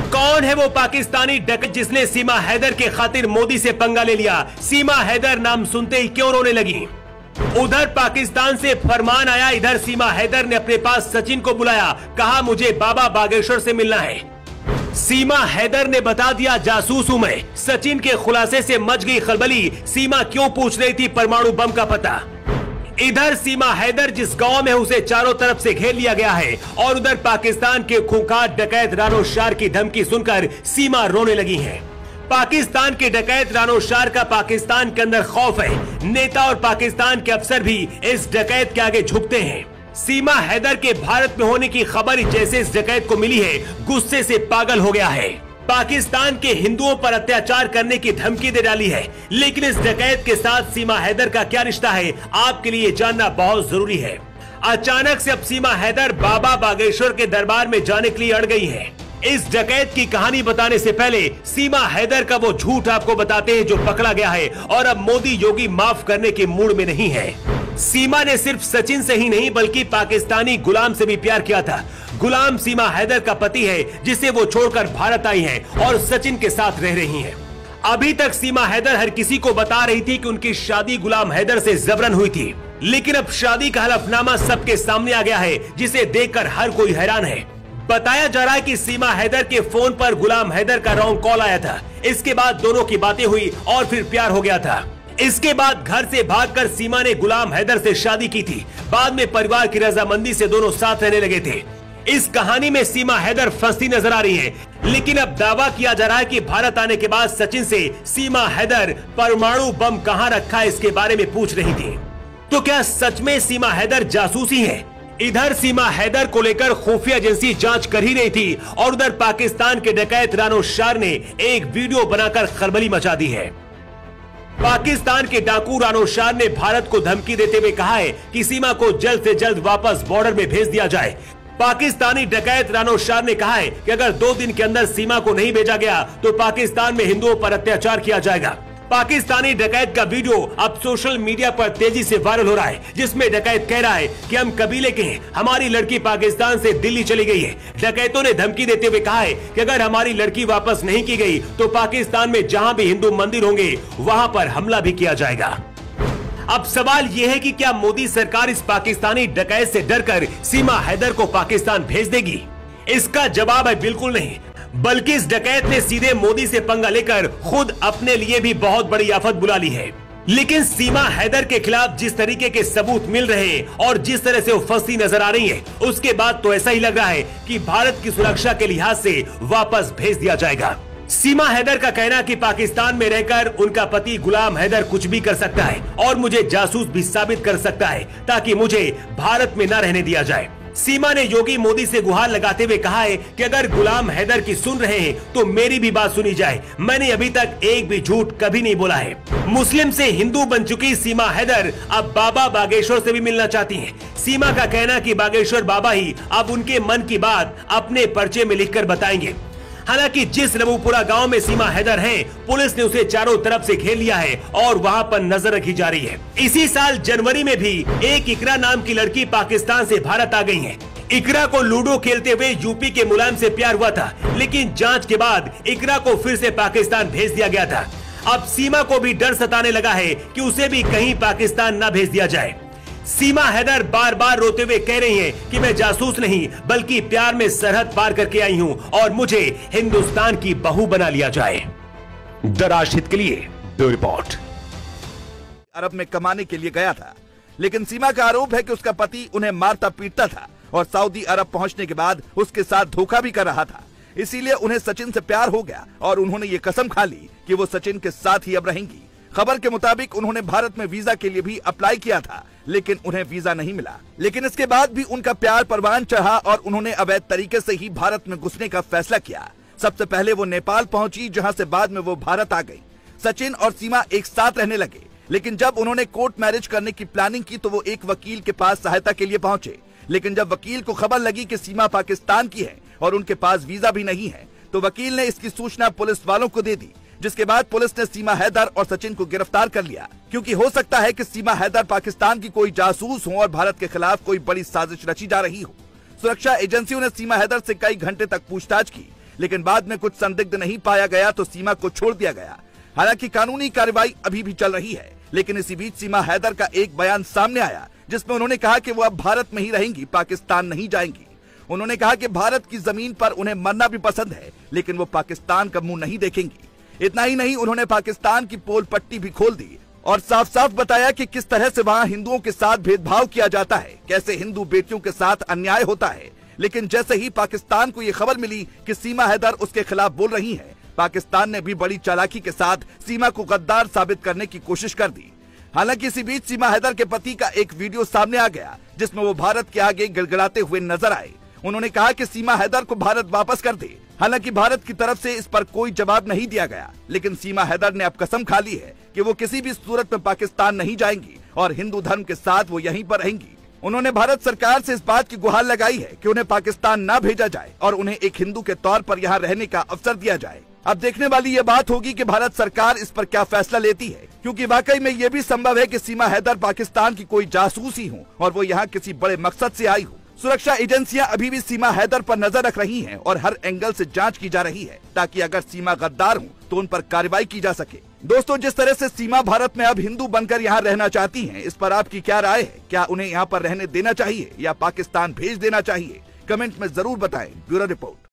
कौन है वो पाकिस्तानी डकैत जिसने सीमा हैदर के खातिर मोदी से पंगा ले लिया? सीमा हैदर नाम सुनते ही क्यों रोने लगी? उधर पाकिस्तान से फरमान आया, इधर सीमा हैदर ने अपने पास सचिन को बुलाया, कहा मुझे बाबा बागेश्वर से मिलना है। सीमा हैदर ने बता दिया जासूस हूं मैं। सचिन के खुलासे से मच गई खलबली, सीमा क्यों पूछ रही थी परमाणु बम का पता। इधर सीमा हैदर जिस गांव में उसे चारों तरफ से घेर लिया गया है, और उधर पाकिस्तान के खूंखार डकैत रानो शार की धमकी सुनकर सीमा रोने लगी है। पाकिस्तान के डकैत रानो शार का पाकिस्तान के अंदर खौफ है। नेता और पाकिस्तान के अफसर भी इस डकैत के आगे झुकते हैं। सीमा हैदर के भारत में होने की खबर जैसे इस डकैत को मिली है, गुस्से से पागल हो गया है। पाकिस्तान के हिंदुओं पर अत्याचार करने की धमकी दे डाली है। लेकिन इस डकैत के साथ सीमा हैदर का क्या रिश्ता है, आपके लिए जानना बहुत जरूरी है। अचानक से अब सीमा हैदर बाबा बागेश्वर के दरबार में जाने के लिए अड़ गई है। इस डकैत की कहानी बताने से पहले सीमा हैदर का वो झूठ आपको बताते हैं जो पकड़ा गया है और अब मोदी योगी माफ करने के मूड में नहीं है। सीमा ने सिर्फ सचिन से ही नहीं बल्कि पाकिस्तानी गुलाम से भी प्यार किया था। गुलाम सीमा हैदर का पति है जिसे वो छोड़कर भारत आई है और सचिन के साथ रह रही है। अभी तक सीमा हैदर हर किसी को बता रही थी कि उनकी शादी गुलाम हैदर से जबरन हुई थी, लेकिन अब शादी का हलफनामा सबके सामने आ गया है जिसे देखकर हर कोई हैरान है। बताया जा रहा है कि सीमा हैदर के फोन पर गुलाम हैदर का रॉन्ग कॉल आया था। इसके बाद दोनों की बातें हुई और फिर प्यार हो गया था। इसके बाद घर से भागकर सीमा ने गुलाम हैदर से शादी की थी। बाद में परिवार की रजामंदी से दोनों साथ रहने लगे थे। इस कहानी में सीमा हैदर फंसती नजर आ रही है, लेकिन अब दावा किया जा रहा है कि भारत आने के बाद सचिन से सीमा हैदर परमाणु बम कहां रखा है इसके बारे में पूछ रही थी। तो क्या सच में सीमा हैदर जासूसी है? इधर सीमा हैदर को लेकर खुफिया एजेंसी जांच कर ही रही थी और उधर पाकिस्तान के डकैत रानो शार ने एक वीडियो बनाकर खलबली मचा दी है। पाकिस्तान के डाकू रानो शार ने भारत को धमकी देते हुए कहा है कि सीमा को जल्द से जल्द वापस बॉर्डर में भेज दिया जाए। पाकिस्तानी डकैत रानो शार ने कहा है कि अगर 2 दिन के अंदर सीमा को नहीं भेजा गया तो पाकिस्तान में हिंदुओं पर अत्याचार किया जाएगा। पाकिस्तानी डकैत का वीडियो अब सोशल मीडिया पर तेजी से वायरल हो रहा है, जिसमें डकैत कह रहा है कि हम कबीले के हैं, हमारी लड़की पाकिस्तान से दिल्ली चली गई है। डकैतों ने धमकी देते हुए कहा है कि अगर हमारी लड़की वापस नहीं की गई तो पाकिस्तान में जहां भी हिंदू मंदिर होंगे वहां पर हमला भी किया जाएगा। अब सवाल यह है कि क्या मोदी सरकार इस पाकिस्तानी डकैत से डरकर सीमा हैदर को पाकिस्तान भेज देगी? इसका जवाब है बिल्कुल नहीं, बल्कि इस डकैत ने सीधे मोदी से पंगा लेकर खुद अपने लिए भी बहुत बड़ी आफत बुला ली है। लेकिन सीमा हैदर के खिलाफ जिस तरीके के सबूत मिल रहे हैं और जिस तरह से वो फंसी नजर आ रही है, उसके बाद तो ऐसा ही लग रहा है कि भारत की सुरक्षा के लिहाज से वापस भेज दिया जाएगा। सीमा हैदर का कहना कि पाकिस्तान में रहकर उनका पति गुलाम हैदर कुछ भी कर सकता है और मुझे जासूस भी साबित कर सकता है ताकि मुझे भारत में न रहने दिया जाए। सीमा ने योगी मोदी से गुहार लगाते हुए कहा है कि अगर गुलाम हैदर की सुन रहे हैं तो मेरी भी बात सुनी जाए। मैंने अभी तक एक भी झूठ कभी नहीं बोला है। मुस्लिम से हिंदू बन चुकी सीमा हैदर अब बाबा बागेश्वर से भी मिलना चाहती हैं। सीमा का कहना कि बागेश्वर बाबा ही अब उनके मन की बात अपने पर्चे में लिखकर बताएंगे। हालांकि जिस रबूपुरा गांव में सीमा हैदर है, पुलिस ने उसे चारों तरफ से घेर लिया है और वहां पर नजर रखी जा रही है। इसी साल जनवरी में भी एक इकरा नाम की लड़की पाकिस्तान से भारत आ गई है। इकरा को लूडो खेलते हुए यूपी के मुलायम से प्यार हुआ था, लेकिन जांच के बाद इकरा को फिर से पाकिस्तान भेज दिया गया था। अब सीमा को भी डर सताने लगा है कि उसे भी कहीं पाकिस्तान न भेज दिया जाए। सीमा हैदर बार बार रोते हुए कह रही हैं कि मैं जासूस नहीं बल्कि प्यार में सरहद पार करके आई हूं और मुझे हिंदुस्तान की बहू बना लिया जाए। दराशिद के लिए ब्यूरो रिपोर्ट। अरब में कमाने के लिए गया था, लेकिन सीमा का आरोप है कि उसका पति उन्हें मारता पीटता था और सऊदी अरब पहुंचने के बाद उसके साथ धोखा भी कर रहा था। इसीलिए उन्हें सचिन से प्यार हो गया और उन्होंने ये कसम खा ली कि वो सचिन के साथ ही अब रहेंगी। खबर के मुताबिक उन्होंने भारत में वीजा के लिए भी अप्लाई किया था, लेकिन उन्हें वीजा नहीं मिला। लेकिन इसके बाद भी उनका प्यार परवान चढ़ा और उन्होंने अवैध तरीके से ही भारत में घुसने का फैसला किया। सबसे पहले वो नेपाल पहुंची, जहां से बाद में वो भारत आ गई। सचिन और सीमा एक साथ रहने लगे, लेकिन जब उन्होंने कोर्ट मैरिज करने की प्लानिंग की तो वो एक वकील के पास सहायता के लिए पहुंचे। लेकिन जब वकील को खबर लगी कि सीमा पाकिस्तान की है और उनके पास वीजा भी नहीं है, तो वकील ने इसकी सूचना पुलिस वालों को दे दी, जिसके बाद पुलिस ने सीमा हैदर और सचिन को गिरफ्तार कर लिया। क्योंकि हो सकता है कि सीमा हैदर पाकिस्तान की कोई जासूस हो और भारत के खिलाफ कोई बड़ी साजिश रची जा रही हो। सुरक्षा एजेंसियों ने सीमा हैदर से कई घंटे तक पूछताछ की, लेकिन बाद में कुछ संदिग्ध नहीं पाया गया तो सीमा को छोड़ दिया गया। हालांकि कानूनी कार्रवाई अभी भी चल रही है, लेकिन इसी बीच सीमा हैदर का एक बयान सामने आया जिसमें उन्होंने कहा कि वो अब भारत में ही रहेंगी, पाकिस्तान नहीं जाएंगी। उन्होंने कहा कि भारत की जमीन पर उन्हें मरना भी पसंद है, लेकिन वो पाकिस्तान का मुंह नहीं देखेंगी। इतना ही नहीं, उन्होंने पाकिस्तान की पोल पट्टी भी खोल दी और साफ साफ बताया कि किस तरह से वहां हिंदुओं के साथ भेदभाव किया जाता है, कैसे हिंदू बेटियों के साथ अन्याय होता है। लेकिन जैसे ही पाकिस्तान को ये खबर मिली कि सीमा हैदर उसके खिलाफ बोल रही हैं, पाकिस्तान ने भी बड़ी चालाकी के साथ सीमा को गद्दार साबित करने की कोशिश कर दी। हालांकि इसी बीच सीमा हैदर के पति का एक वीडियो सामने आ गया जिसमें वो भारत के आगे गिड़गिड़ाते हुए नजर आए। उन्होंने कहा कि सीमा हैदर को भारत वापस कर दे। हालांकि भारत की तरफ से इस पर कोई जवाब नहीं दिया गया, लेकिन सीमा हैदर ने अब कसम खा ली है कि वो किसी भी सूरत में पाकिस्तान नहीं जाएंगी और हिंदू धर्म के साथ वो यहीं पर रहेंगी। उन्होंने भारत सरकार से इस बात की गुहार लगाई है कि उन्हें पाकिस्तान न भेजा जाए और उन्हें एक हिंदू के तौर पर यहाँ रहने का अवसर दिया जाए। अब देखने वाली ये बात होगी कि भारत सरकार इस पर क्या फैसला लेती है, क्योंकि वाकई में ये भी संभव है कि सीमा हैदर पाकिस्तान की कोई जासूस ही हो और वो यहाँ किसी बड़े मकसद से आई हो। सुरक्षा एजेंसियां अभी भी सीमा हैदर पर नजर रख रही हैं और हर एंगल से जांच की जा रही है ताकि अगर सीमा गद्दार हो तो उन पर कार्रवाई की जा सके। दोस्तों, जिस तरह से सीमा भारत में अब हिंदू बनकर यहाँ रहना चाहती हैं, इस पर आपकी क्या राय है? क्या उन्हें यहाँ पर रहने देना चाहिए या पाकिस्तान भेज देना चाहिए? कमेंट में जरूर बताएं। Bureau report.